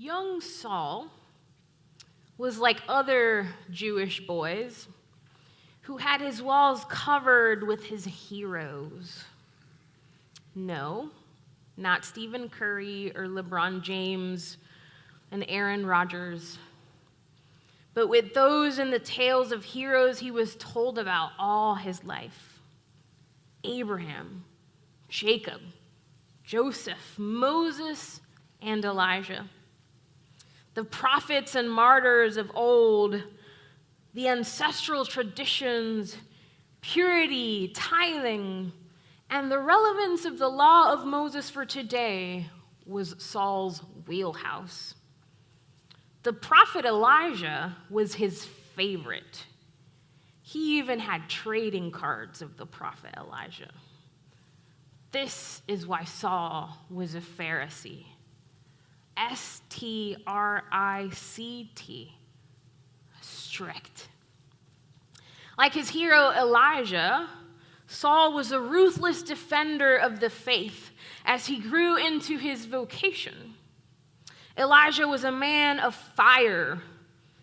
Young Saul was like other Jewish boys who had his walls covered with his heroes. No, not Stephen Curry or LeBron James and Aaron Rodgers, but with those in the tales of heroes he was told about all his life. Abraham, Jacob, Joseph, Moses, and Elijah. The prophets and martyrs of old, the ancestral traditions, purity, tithing, and the relevance of the law of Moses for today was Saul's wheelhouse. The prophet Elijah was his favorite. He even had trading cards of the prophet Elijah. This is why Saul was a Pharisee. Strict. Strict. Like his hero Elijah, Saul was a ruthless defender of the faith as he grew into his vocation. Elijah was a man of fire.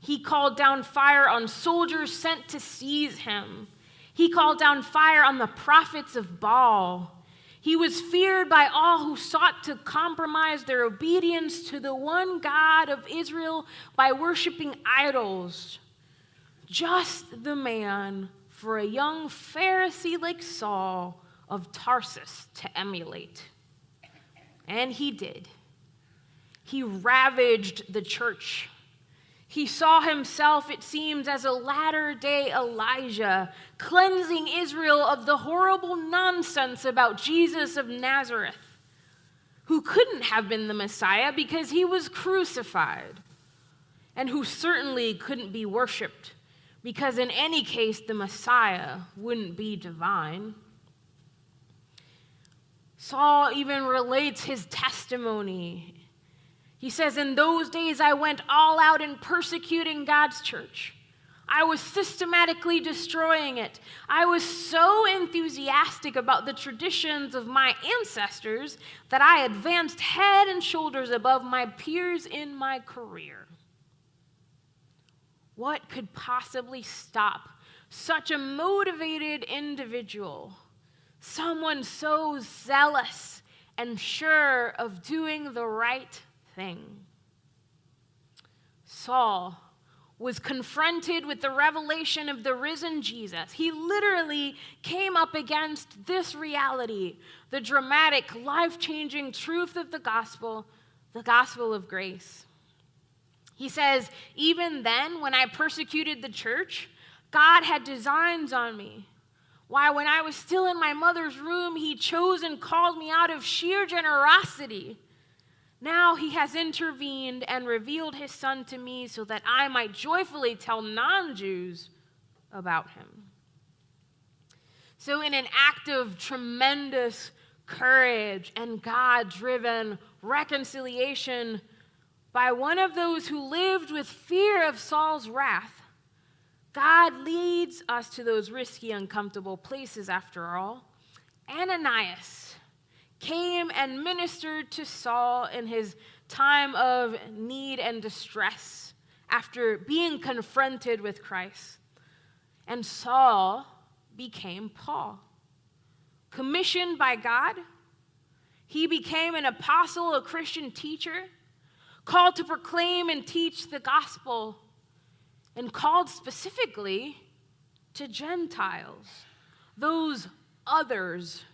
He called down fire on soldiers sent to seize him. He called down fire on the prophets of Baal. He was feared by all who sought to compromise their obedience to the one God of Israel by worshiping idols. Just the man for a young Pharisee like Saul of Tarsus to emulate. And he did. He ravaged the church. He saw himself, it seems, as a latter-day Elijah, cleansing Israel of the horrible nonsense about Jesus of Nazareth, who couldn't have been the Messiah because he was crucified, and who certainly couldn't be worshipped because in any case the Messiah wouldn't be divine. Saul even relates his testimony. He says, "In those days I went all out in persecuting God's church. I was systematically destroying it. I was so enthusiastic about the traditions of my ancestors that I advanced head and shoulders above my peers in my career." What could possibly stop such a motivated individual, someone so zealous and sure of doing the right thing? Saul was confronted with the revelation of the risen Jesus. He literally came up against this reality, the dramatic, life-changing truth of the gospel of grace. He says, "Even then, when I persecuted the church, God had designs on me. Why, when I was still in my mother's womb, he chose and called me out of sheer generosity. Now he has intervened and revealed his son to me so that I might joyfully tell non-Jews about him." So in an act of tremendous courage and God-driven reconciliation by one of those who lived with fear of Saul's wrath, God leads us to those risky, uncomfortable places after all. Ananias came and ministered to Saul in his time of need and distress after being confronted with Christ. And Saul became Paul. Commissioned by God, he became an apostle, a Christian teacher, called to proclaim and teach the gospel, and called specifically to Gentiles, those others,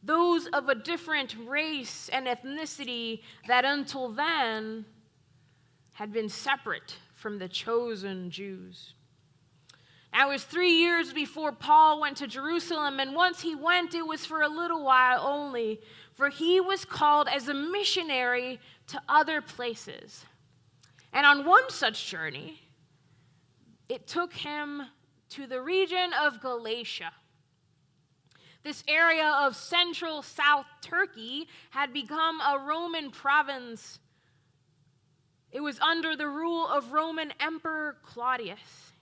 those of a different race and ethnicity that until then had been separate from the chosen Jews. Now, it was 3 years before Paul went to Jerusalem, and once he went, it was for a little while only, for he was called as a missionary to other places. And on one such journey, it took him to the region of Galatia. This area of central South Turkey had become a Roman province. It was under the rule of Roman Emperor Claudius.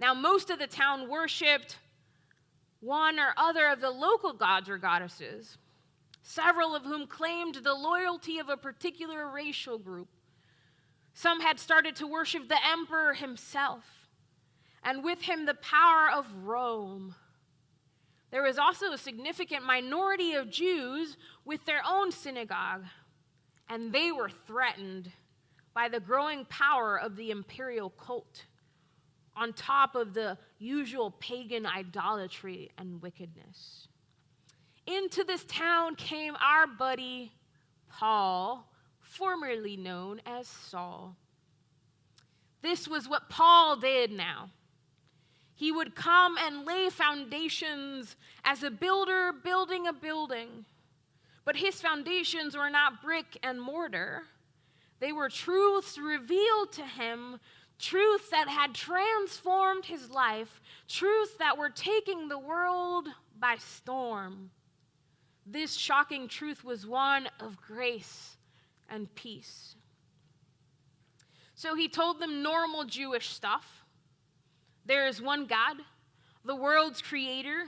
Now, most of the town worshipped one or other of the local gods or goddesses. several of whom claimed the loyalty of a particular racial group. Some had started to worship the emperor himself, and with him the power of Rome. There was also a significant minority of Jews with their own synagogue, and they were threatened by the growing power of the imperial cult, on top of the usual pagan idolatry and wickedness. Into this town came our buddy Paul, formerly known as Saul. This was what Paul did now. He would come and lay foundations as a builder building a building. But his foundations were not brick and mortar. They were truths revealed to him, truths that had transformed his life, truths that were taking the world by storm. This shocking truth was one of grace and peace. So he told them normal Jewish stuff. There is one God, the world's creator,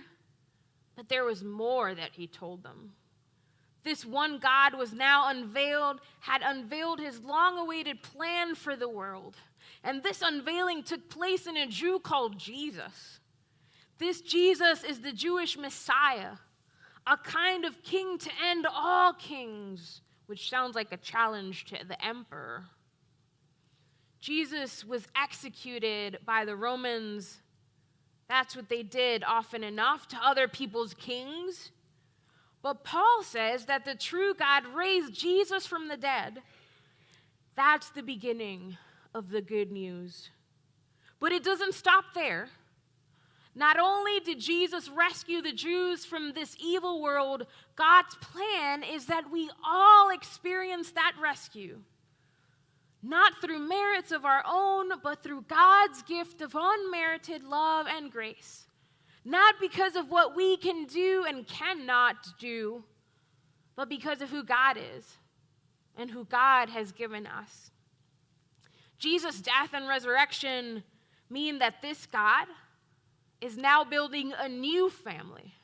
but there was more that he told them. This one God was now had unveiled his long-awaited plan for the world. And this unveiling took place in a Jew called Jesus. This Jesus is the Jewish Messiah, a kind of king to end all kings, which sounds like a challenge to the emperor. Jesus was executed by the Romans. That's what they did often enough to other people's kings. But Paul says that the true God raised Jesus from the dead. That's the beginning of the good news. But it doesn't stop there. Not only did Jesus rescue the Jews from this evil world, God's plan is that we all experience that rescue. Not through merits of our own, but through God's gift of unmerited love and grace. Not because of what we can do and cannot do, but because of who God is and who God has given us. Jesus' death and resurrection mean that this God is now building a new family,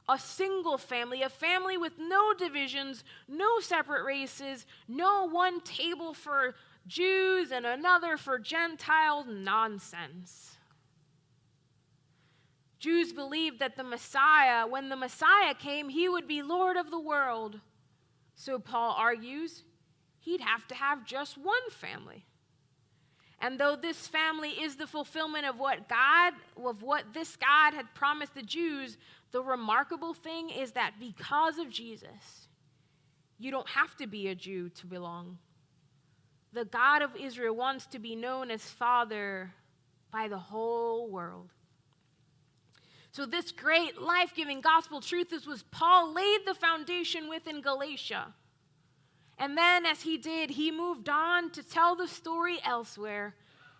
a single family, a family with no divisions, no separate races, no one table for Jews and another for Gentiles nonsense. Jews believed that when the Messiah came, he would be Lord of the world. So Paul argues, he'd have to have just one family. And though this family is the fulfillment of what this God had promised the Jews, the remarkable thing is that because of Jesus, you don't have to be a Jew to belong. The God of Israel wants to be known as Father by the whole world. So this great life-giving gospel truth is what Paul laid the foundation with in Galatia. And then as he did, he moved on to tell the story elsewhere,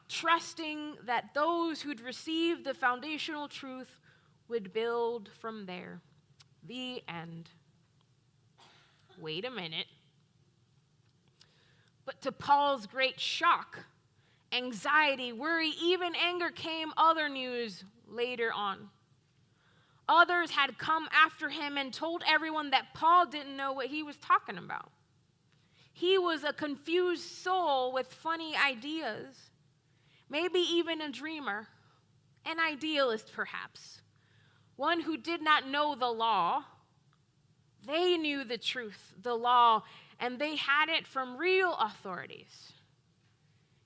trusting that those who'd received the foundational truth would build from there. The end. Wait a minute. But to Paul's great shock, anxiety, worry, even anger came other news later on. Others had come after him and told everyone that Paul didn't know what he was talking about. He was a confused soul with funny ideas, maybe even a dreamer, an idealist perhaps, one who did not know the law. They knew the truth, the law, and they had it from real authorities.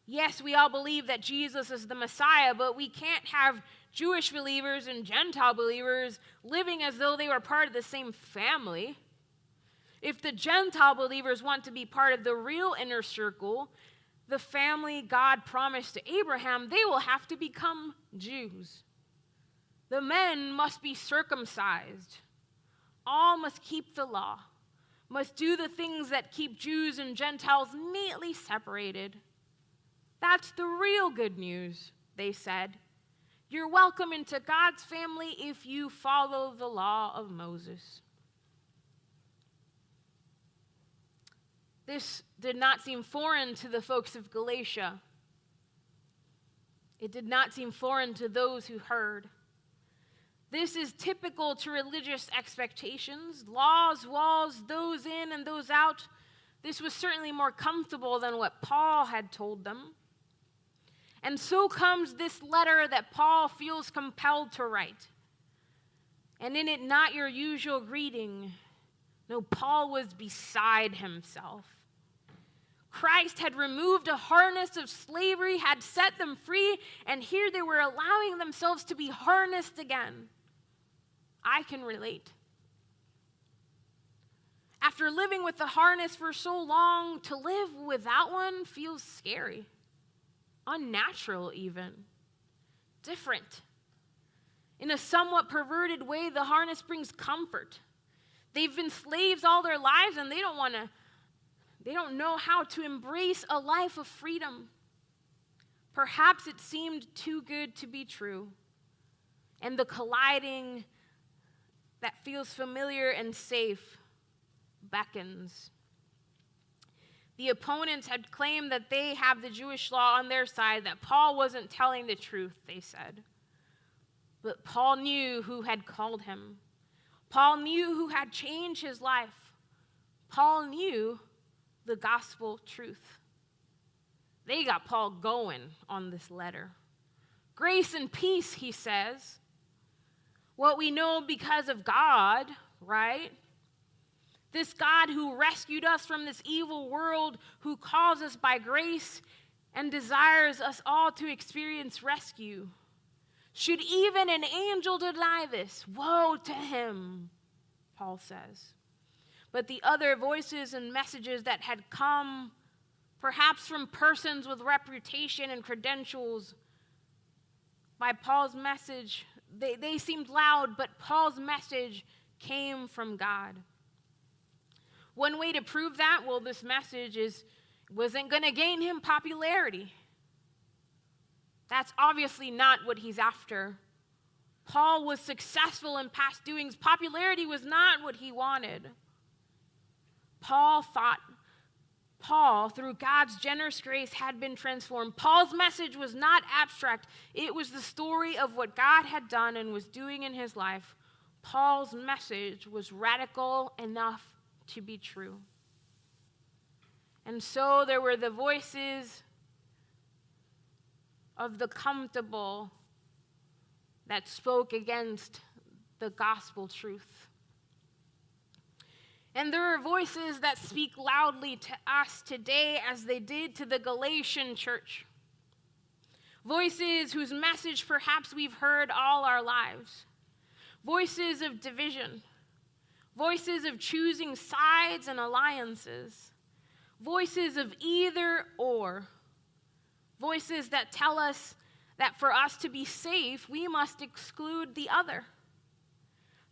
Yes, we all believe that Jesus is the Messiah, but we can't have Jewish believers and Gentile believers living as though they were part of the same family. If the Gentile believers want to be part of the real inner circle, the family God promised to Abraham, they will have to become Jews. The men must be circumcised. All must keep the law, must do the things that keep Jews and Gentiles neatly separated. That's the real good news, they said. You're welcome into God's family if you follow the law of Moses. This did not seem foreign to the folks of Galatia. It did not seem foreign to those who heard. This is typical to religious expectations. Laws, walls, those in and those out. This was certainly more comfortable than what Paul had told them. And so comes this letter that Paul feels compelled to write. And in it, not your usual greeting. No, Paul was beside himself. Christ had removed a harness of slavery, had set them free, and here they were allowing themselves to be harnessed again. I can relate. After living with the harness for so long, to live without one feels scary, unnatural even, different. In a somewhat perverted way, the harness brings comfort. They've been slaves all their lives, and they don't know how to embrace a life of freedom. Perhaps it seemed too good to be true, and the colliding that feels familiar and safe beckons. The opponents had claimed that they have the Jewish law on their side, that Paul wasn't telling the truth, they said. But Paul knew who had called him. Paul knew who had changed his life. Paul knew the gospel truth. They got Paul going on this letter. Grace and peace, he says. What we know because of God, right? This God who rescued us from this evil world, who calls us by grace and desires us all to experience rescue. Should even an angel deny this? Woe to him, Paul says. But the other voices and messages that had come, perhaps from persons with reputation and credentials, by Paul's message, they seemed loud, but Paul's message came from God. One way to prove that, well, this message wasn't going to gain him popularity. That's obviously not what he's after. Paul was successful in past doings. Popularity was not what he wanted. Paul, through God's generous grace, had been transformed. Paul's message was not abstract. It was the story of what God had done and was doing in his life. Paul's message was radical enough to be true. And so there were the voices of the comfortable that spoke against the gospel truth. And there are voices that speak loudly to us today as they did to the Galatian church. Voices whose message perhaps we've heard all our lives. Voices of division. Voices of choosing sides and alliances. Voices of either or. Voices that tell us that for us to be safe, we must exclude the other.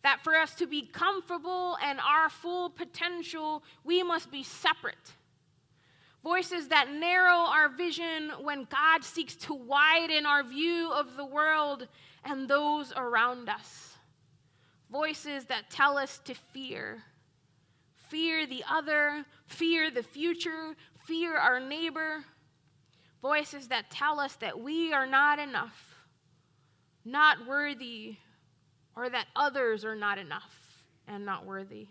That for us to be comfortable and our full potential, we must be separate. Voices that narrow our vision when God seeks to widen our view of the world and those around us. Voices that tell us to fear. Fear the other, fear the future, fear our neighbor. Voices that tell us that we are not enough, not worthy, or that others are not enough and not worthy.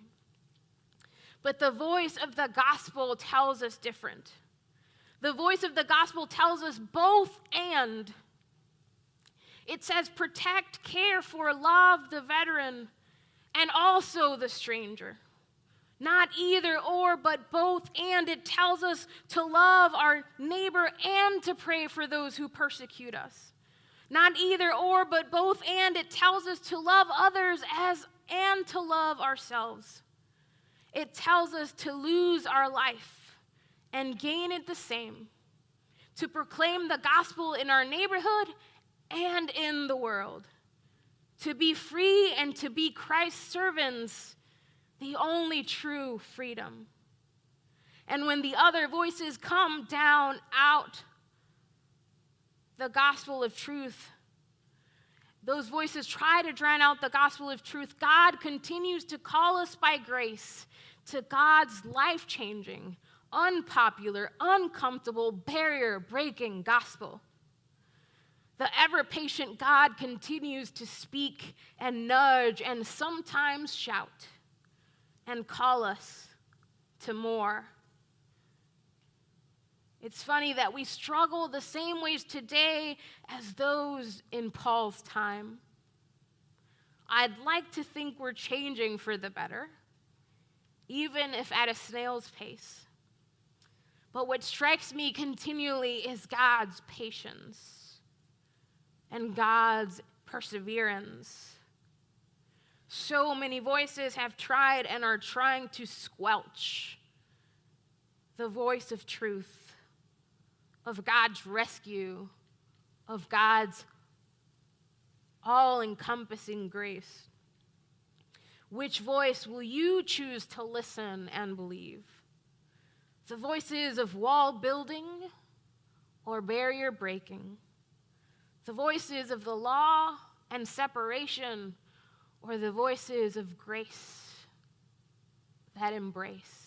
But the voice of the gospel tells us different. The voice of the gospel tells us both and. It says protect, care for, love the veteran, and also the stranger. Not either or, but both and. It tells us to love our neighbor and to pray for those who persecute us. Not either or, but both and. It tells us to love others and to love ourselves. It tells us to lose our life and gain it the same. To proclaim the gospel in our neighborhood and in the world. To be free and to be Christ's servants, the only true freedom. And when the other voices come down out the gospel of truth, those voices try to drown out the gospel of truth. God continues to call us by grace to God's life-changing, unpopular, uncomfortable, barrier-breaking gospel. The ever-patient God continues to speak and nudge and sometimes shout and call us to more. It's funny that we struggle the same ways today as those in Paul's time. I'd like to think we're changing for the better, even if at a snail's pace. But what strikes me continually is God's patience and God's perseverance. So many voices have tried and are trying to squelch the voice of truth, of God's rescue, of God's all-encompassing grace. Which voice will you choose to listen and believe? The voices of wall building or barrier breaking? The voices of the law and separation or the voices of grace that embrace?